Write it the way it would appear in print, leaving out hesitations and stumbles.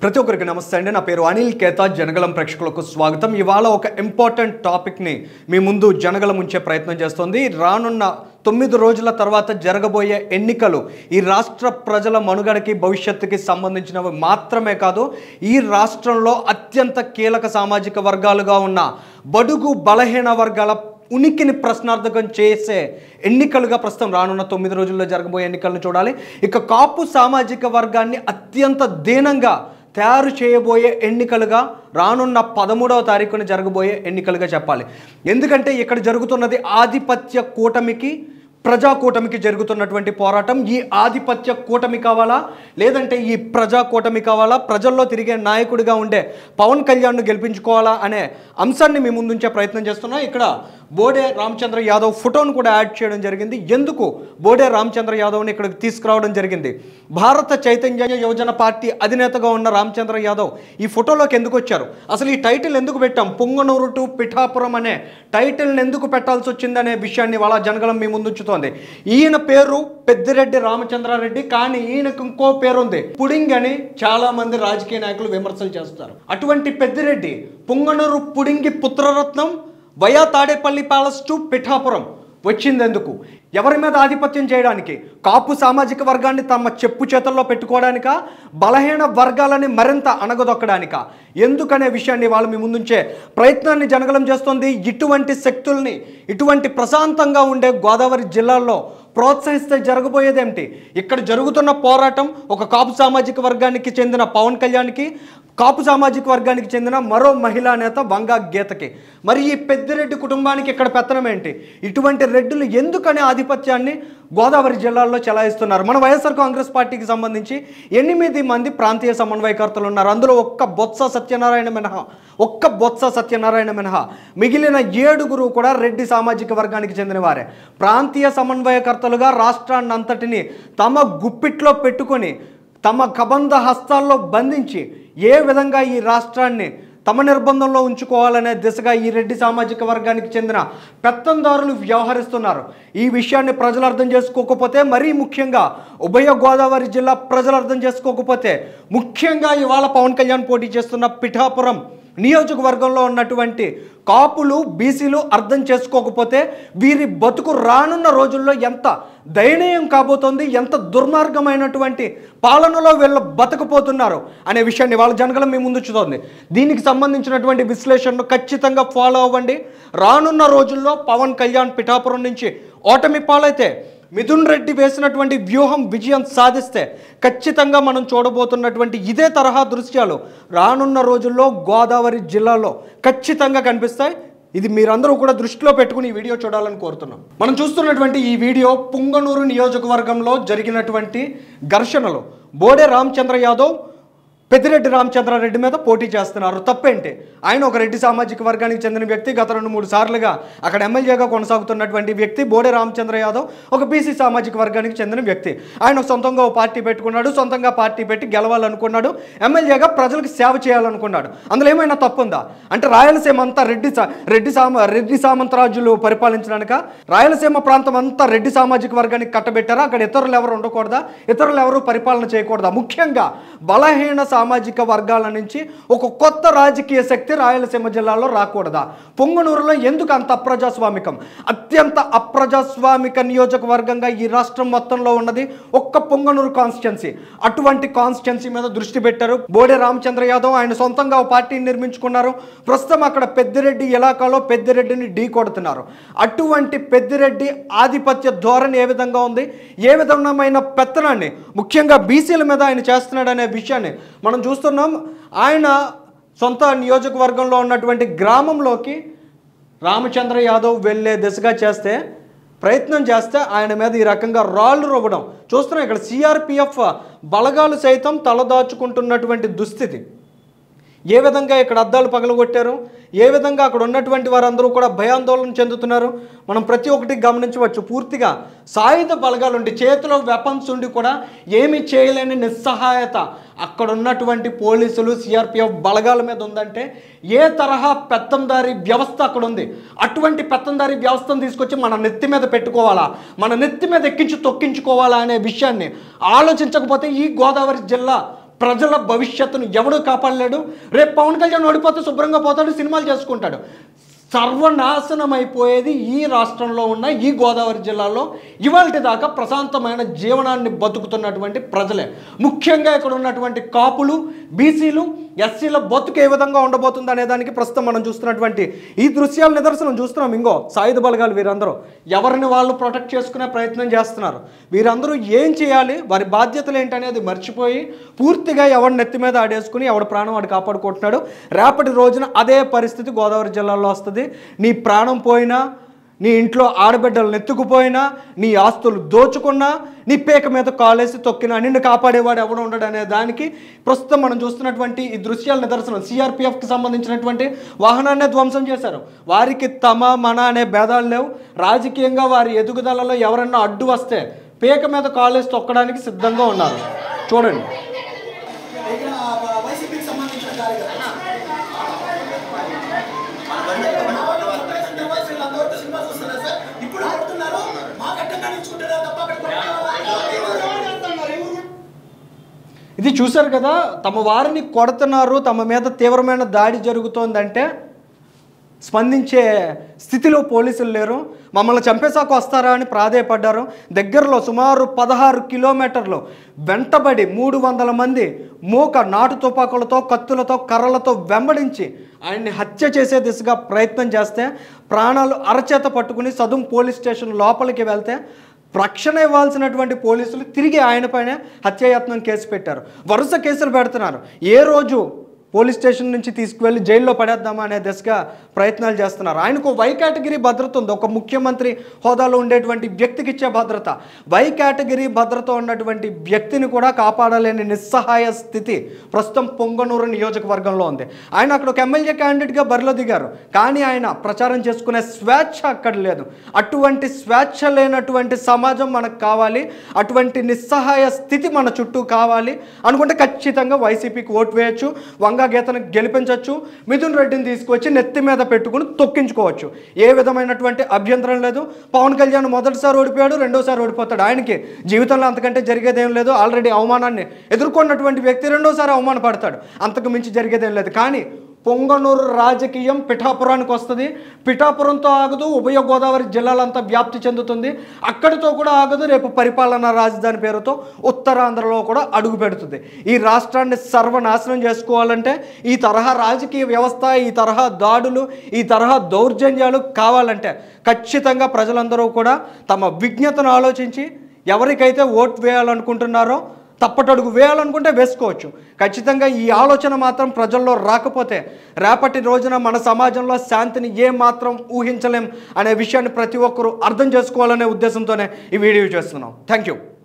ప్రతి ఒక్కరికి నమస్తే అండి. నా పేరు అనిల్ కేతా. జనగలం ప్రేక్షకులకు స్వాగతం. ఇవాళ ఒక ఇంపార్టెంట్ టాపిక్ని మీ ముందు జనగలం ఉంచే ప్రయత్నం చేస్తుంది. రానున్న 9 రోజుల తర్వాత జరగబోయే ఎన్నికలు ఈ రాష్ట్ర ప్రజల మనుగడకి భవిష్యత్తుకి సంబంధించినవి మాత్రమే కాదు, ఈ రాష్ట్రంలో అత్యంత కీలక సామాజిక వర్గాలుగా ఉన్న బడుగు బలహీన వర్గాల ఉనికిని ప్రశ్నార్థకం చేసే ఎన్నికలుగా ప్రస్తుతం రానున్న 9 రోజుల్లో జరగబోయే ఎన్నికలను చూడాలి. ఇక కాపు సామాజిక వర్గాన్ని అత్యంత దీనంగా తయారు చేయబోయే ఎన్నికలుగా రానున్న 13వ తారీఖున జరగబోయే ఎన్నికలుగా చెప్పాలి. ఎందుకంటే ఇక్కడ జరుగుతున్నది ఆధిపత్య కూటమికి ప్రజాకూటమికి జరుగుతున్నటువంటి పోరాటం. ఈ ఆధిపత్య కూటమి కావాలా, లేదంటే ఈ ప్రజాకూటమి కావాలా, ప్రజల్లో తిరిగే నాయకుడిగా ఉండే పవన్ కళ్యాణ్ను గెలిపించుకోవాలా అనే అంశాన్ని మీ ముందుంచే ప్రయత్నం చేస్తున్నా. ఇక్కడ బోడే రామచంద్ర యాదవ్ ఫోటోను కూడా యాడ్ చేయడం జరిగింది. ఎందుకు బోడే రామచంద్ర యాదవ్ని ఇక్కడికి తీసుకురావడం జరిగింది? భారత చైతన్య యువజన పార్టీ అధినేతగా ఉన్న రామచంద్ర యాదవ్ ఈ ఫోటోలోకి ఎందుకు వచ్చారు? అసలు ఈ టైటిల్ ఎందుకు పెట్టాం? పుంగనూరు టు పిఠాపురం అనే టైటిల్ని ఎందుకు పెట్టాల్సి వచ్చిందనే విషయాన్ని వాళ్ళ జనగలం మీ ముందుంచుతోంది. ఈయన పేరు పెద్దిరెడ్డి రామచంద్రారెడ్డి, కానీ ఈయనకు ఇంకో పేరు ఉంది, పుడింగ్ అని చాలా మంది రాజకీయ నాయకులు విమర్శలు చేస్తారు. అటువంటి పెద్దిరెడ్డి పుంగనూరు పుడింగి పుత్రరత్నం via Tadepalli palace to Pithapuram వచ్చిందెందుకు? ఎవరి మీద ఆధిపత్యం చేయడానికి? కాపు సామాజిక వర్గాన్ని తమ చెప్పు చేతుల్లో పెట్టుకోవడానికా, బలహీన వర్గాలని మరింత అణగదొక్కడానికా? ఎందుకనే విషయాన్ని వాళ్ళు మీ ముందుంచే ప్రయత్నాన్ని జనగలం చేస్తుంది. ఇటువంటి శక్తుల్ని, ఇటువంటి ప్రశాంతంగా ఉండే గోదావరి జిల్లాల్లో ప్రోత్సహిస్తే జరగబోయేదేమిటి? ఇక్కడ జరుగుతున్న పోరాటం ఒక కాపు సామాజిక వర్గానికి చెందిన పవన్ కళ్యాణ్కి, కాపు సామాజిక వర్గానికి చెందిన మరో మహిళా నేత వంగా గీతకి. మరి ఈ పెద్దిరెడ్డి కుటుంబానికి ఇక్కడ పెత్తనం ఏంటి? ఇటువంటి రెడ్డులు ఎందుకనే ఆధిపత్యాన్ని గోదావరి జిల్లాల్లో చెలాయిస్తున్నారు? మన వైఎస్ఆర్ కాంగ్రెస్ పార్టీకి సంబంధించి 8 మంది ప్రాంతీయ సమన్వయకర్తలు ఉన్నారు. అందులో ఒక్క బొత్స సత్యనారాయణ మినహా మిగిలిన 7 కూడా రెడ్డి సామాజిక వర్గానికి చెందిన వారే. ప్రాంతీయ సమన్వయకర్తలుగా రాష్ట్రాన్ని అంతటిని తమ గుప్పిట్లో పెట్టుకొని, తమ కబంధ హస్తాల్లో బంధించి ఏ విధంగా ఈ రాష్ట్రాన్ని తమ నిర్బంధంలో ఉంచుకోవాలనే దిశగా ఈ రెడ్డి సామాజిక వర్గానికి చెందిన పెత్తందారులు వ్యవహరిస్తున్నారు. ఈ విషయాన్ని ప్రజలు అర్థం చేసుకోకపోతే, మరీ ముఖ్యంగా ఉభయ గోదావరి జిల్లా ప్రజలు అర్థం చేసుకోకపోతే, ముఖ్యంగా ఇవాళ పవన్ కళ్యాణ్ పోటీ చేస్తున్న పిఠాపురం నియోజకవర్గంలో ఉన్నటువంటి కాపులు, బీసీలు అర్థం చేసుకోకపోతే వీరి బతుకు రానున్న రోజుల్లో ఎంత దయనీయం కాబోతోంది, ఎంత దుర్మార్గమైనటువంటి పాలనలో వీళ్ళు బతకపోతున్నారు అనే విషయాన్ని వాళ్ళ జనగలం మీ ముందుంచుతోంది. దీనికి సంబంధించినటువంటి విశ్లేషణను ఖచ్చితంగా ఫాలో అవ్వండి. రానున్న రోజుల్లో పవన్ కళ్యాణ్ పిఠాపురం నుంచి ఓటమి పాలైతే, మిథున్ రెడ్డి వేసినటువంటి వ్యూహం విజయం సాధిస్తే, ఖచ్చితంగా మనం చూడబోతున్నటువంటి ఇదే తరహా దృశ్యాలు రానున్న రోజుల్లో గోదావరి జిల్లాలో ఖచ్చితంగా కనిపిస్తాయి. ఇది మీరందరూ కూడా దృష్టిలో పెట్టుకుని ఈ వీడియో చూడాలని కోరుతున్నాం. మనం చూస్తున్నటువంటి ఈ వీడియో పుంగనూరు నియోజకవర్గంలో జరిగినటువంటి ఘర్షణలో బోడే రామచంద్ర యాదవ్ పెద్దిరెడ్డి రామచంద్రారెడ్డి మీద పోటీ చేస్తున్నారు. తప్పేంటి? ఆయన ఒక రెడ్డి సామాజిక వర్గానికి చెందిన వ్యక్తి. గత 2-3 సార్లుగా అక్కడ ఎమ్మెల్యేగా కొనసాగుతున్నటువంటి వ్యక్తి. బోడే రామచంద్ర యాదవ్ ఒక బీసీ సామాజిక వర్గానికి చెందిన వ్యక్తి. ఆయన సొంతంగా ఒక పార్టీ పెట్టుకున్నాడు, సొంతంగా పార్టీ పెట్టి గెలవాలనుకున్నాడు, ఎమ్మెల్యేగా ప్రజలకు సేవ చేయాలనుకున్నాడు. అందులో ఏమైనా తప్పుందా? అంటే రాయలసీమ అంతా రెడ్డి సామంతరాజులు పరిపాలించడానిక? రాయలసీమ ప్రాంతం అంతా రెడ్డి సామాజిక వర్గానికి కట్టబెట్టారా? అక్కడ ఇతరులు ఎవరు ఉండకూడదా? ఇతరులు ఎవరు పరిపాలన చేయకూడదా? ముఖ్యంగా బలహీన సామాజిక వర్గాల నుంచి ఒక కొత్త రాజకీయ శక్తి రాయలసీమ జిల్లాలో రాకూడదా? పొంగనూరులో ఎందుకు అంత అప్రజాస్వామికం? అత్యంత అప్రజాస్వామిక నియోజకవర్గంగా ఈ రాష్ట్రం మొత్తంలో ఉన్నది ఒక్క పొంగనూరు కాన్స్టిట్యున్సీ. అటువంటి కాన్స్టిట్యున్సీ మీద దృష్టి పెట్టారు బోడే రామచంద్ర యాదవ్. ఆయన సొంతంగా ఒక పార్టీని నిర్మించుకున్నారు. ప్రస్తుతం అక్కడ పెద్దిరెడ్డి ఇలాకాలో పెద్దిరెడ్డిని ఢీ కొడుతున్నారు. అటువంటి పెద్దిరెడ్డి ఆధిపత్య ధోరణి ఏ విధంగా ఉంది, ఏ విధమైన పెత్తనాన్ని ముఖ్యంగా బీసీల మీద ఆయన చేస్తున్నాడనే విషయాన్ని మనం చూస్తున్నాం. ఆయన సొంత నియోజకవర్గంలో ఉన్నటువంటి గ్రామంలోకి రామచంద్ర యాదవ్ వెళ్ళే దిశగా ప్రయత్నం చేస్తే ఆయన మీద ఈ రకంగా రాళ్ళు రువ్వడం చూస్తున్నాం. ఇక్కడ సిఆర్పిఎఫ్ బలగాలు సైతం తలదాచుకుంటున్నటువంటి దుస్థితి. ఏ విధంగా ఇక్కడ అద్దాలు పగలగొట్టారు, ఏ విధంగా అక్కడ ఉన్నటువంటి వారందరూ కూడా భయాందోళన చెందుతున్నారు మనం ప్రతి ఒక్కటి గమనించవచ్చు. పూర్తిగా సాయుధ బలగాలుండి, చేతిలో వెపన్స్ ఉండి కూడా ఏమీ చేయలేని నిస్సహాయత అక్కడ ఉన్నటువంటి పోలీసులు, సిఆర్పిఎఫ్ బలగాల మీద ఉందంటే ఏ తరహా పెత్తందారి వ్యవస్థ అక్కడ ఉంది. అటువంటి పెత్తందారి వ్యవస్థను తీసుకొచ్చి మన నెత్తి మీద పెట్టుకోవాలా, మన నెత్తి మీద ఎక్కించి తొక్కించుకోవాలా అనే విషయాన్ని ఆలోచించకపోతే ఈ గోదావరి జిల్లా ప్రజల భవిష్యత్తును ఎవడూ కాపాడలేడు. రేపు పవన్ కళ్యాణ్ ఓడిపోతే శుభ్రంగా పోతాడు, సినిమాలు చేసుకుంటాడు. సర్వనాశనం అయిపోయేది ఈ రాష్ట్రంలో ఉన్న ఈ గోదావరి జిల్లాలో ఇవాల్టి దాకా ప్రశాంతమైన జీవనాన్ని బతుకుతున్నటువంటి ప్రజలే. ముఖ్యంగా ఇక్కడ ఉన్నటువంటి కాపులు, బీసీలు, ఎస్సీల బతుకు ఏ విధంగా ఉండబోతుంది అనే దానికి ప్రస్తుతం మనం చూస్తున్నటువంటి ఈ దృశ్యాల నిదర్శనం చూస్తున్నాం. ఇంకో సాయుధ బలగాలు వీరందరూ ఎవరిని వాళ్ళు ప్రొటెక్ట్ చేసుకునే ప్రయత్నం చేస్తున్నారు. వీరందరూ ఏం చేయాలి, వారి బాధ్యతలు ఏంటనేది మర్చిపోయి పూర్తిగా ఎవరి నెత్తి మీద ఆడేసుకుని ఎవరి ప్రాణం వాడు కాపాడుకుంటున్నాడు. రేపటి రోజున అదే పరిస్థితి గోదావరి జిల్లాలో వస్తుంది. నీ ప్రాణం పోయినా, నీ ఇంట్లో ఆడబిడ్డలు నెత్తుకుపోయినా, నీ ఆస్తులు దోచుకున్నా, నీ పేక మీద కాలేసి తొక్కినా నిన్ను కాపాడేవాడు ఎవడు ఉండడు అనే దానికి ప్రస్తుతం మనం చూస్తున్నటువంటి ఈ దృశ్యాల నిదర్శనం. సిఆర్పిఎఫ్కి సంబంధించినటువంటి వాహనాన్ని ధ్వంసం చేశారు. వారికి తమ మన అనే భేదాలు లేవు. రాజకీయంగా వారి ఎదుగుదలలో ఎవరన్నా అడ్డు వస్తే పేక మీద కాలేసి తొక్కడానికి సిద్ధంగా ఉన్నారు. చూడండి. ఇది చూశారు కదా, తమ వారిని కొడుతున్నారు, తమ మీద తీవ్రమైన దాడి జరుగుతోందంటే స్పందించే స్థితిలో పోలీసులు లేరు. మమ్మల్ని చంపేశాక వస్తారా అని ప్రాధేయపడ్డారు. దగ్గరలో సుమారు 16 కిలోమీటర్లు వెంటబడి 300 మంది మూక నాటు తుపాకులతో, కత్తులతో, కర్రలతో వెంబడించి ఆయన్ని హత్య చేసే దిశగా ప్రయత్నం చేస్తే ప్రాణాలు అరచేత పట్టుకుని సదుం పోలీస్ స్టేషన్ లోపలికి వెళ్తే రక్షణ ఇవ్వాల్సినటువంటి పోలీసులు తిరిగి ఆయన పైన హత్యాయత్నం కేసు పెట్టారు. వరుస కేసులు పెడుతున్నారు. ఏ రోజు పోలీస్ స్టేషన్ నుంచి తీసుకువెళ్ళి జైల్లో పడేద్దామా అనే దిశగా ప్రయత్నాలు చేస్తున్నారు. ఆయనకు వై కేటగిరీ భద్రత ఉంది. ఒక ముఖ్యమంత్రి హోదాలో ఉండేటువంటి వ్యక్తికి ఇచ్చే భద్రత, వై కేటగిరీ భద్రత ఉన్నటువంటి వ్యక్తిని కూడా కాపాడలేని నిస్సహాయ స్థితి ప్రస్తుతం పొంగనూరు నియోజకవర్గంలో ఉంది. ఆయన అక్కడ ఒక ఎమ్మెల్యే క్యాండిడేట్గా బరిలో దిగారు. కానీ ఆయన ప్రచారం చేసుకునే స్వేచ్ఛ అక్కడ లేదు. అటువంటి స్వేచ్ఛ లేనటువంటి సమాజం మనకు కావాలి, అటువంటి నిస్సహాయ స్థితి మన చుట్టూ కావాలి అనుకుంటే ఖచ్చితంగా వైసీపీకి ఓటు వేయచ్చు, గీతను గెలిపించవచ్చు, మిథున్ రెడ్డిని తీసుకొచ్చి నెత్తి మీద పెట్టుకుని తొక్కించుకోవచ్చు. ఏ విధమైనటువంటి అభ్యంతరం లేదు. పవన్ కళ్యాణ్ మొదటిసారి ఓడిపోయాడు, రెండోసారి ఓడిపోతాడు. ఆయనకి జీవితంలో అంతకంటే జరిగేదేం లేదు. ఆల్రెడీ అవమానాన్ని ఎదుర్కొన్నటువంటి వ్యక్తి రెండోసారి అవమాన పడతాడు. అంతకు మించి జరిగేదేం లేదు. కానీ పొంగనూరు రాజకీయం పిఠాపురానికి వస్తుంది. పిఠాపురంతో ఆగదు, ఉభయ గోదావరి జిల్లాలంతా వ్యాప్తి చెందుతుంది. అక్కడితో కూడా ఆగదు. రేపు పరిపాలనా రాజధాని పేరుతో ఉత్తరాంధ్రలో కూడా అడుగు పెడుతుంది. ఈ రాష్ట్రాన్ని సర్వనాశనం చేసుకోవాలంటే ఈ తరహా రాజకీయ వ్యవస్థ, ఈ తరహా దాడులు, ఈ తరహా దౌర్జన్యాలు కావాలంటే ఖచ్చితంగా ప్రజలందరూ కూడా తమ విజ్ఞతను ఆలోచించి ఎవరికైతే ఓటు వేయాలనుకుంటున్నారో తప్పటడుగు వేయాలనుకుంటే వేసుకోవచ్చు. ఖచ్చితంగా ఈ ఆలోచన మాత్రం ప్రజల్లో రాకపోతే రేపటి రోజున మన సమాజంలో శాంతిని ఏమాత్రం ఊహించలేం అనే విషయాన్ని ప్రతి ఒక్కరూ అర్థం చేసుకోవాలనే ఉద్దేశంతోనే ఈ వీడియో చేస్తున్నాం. Thank you.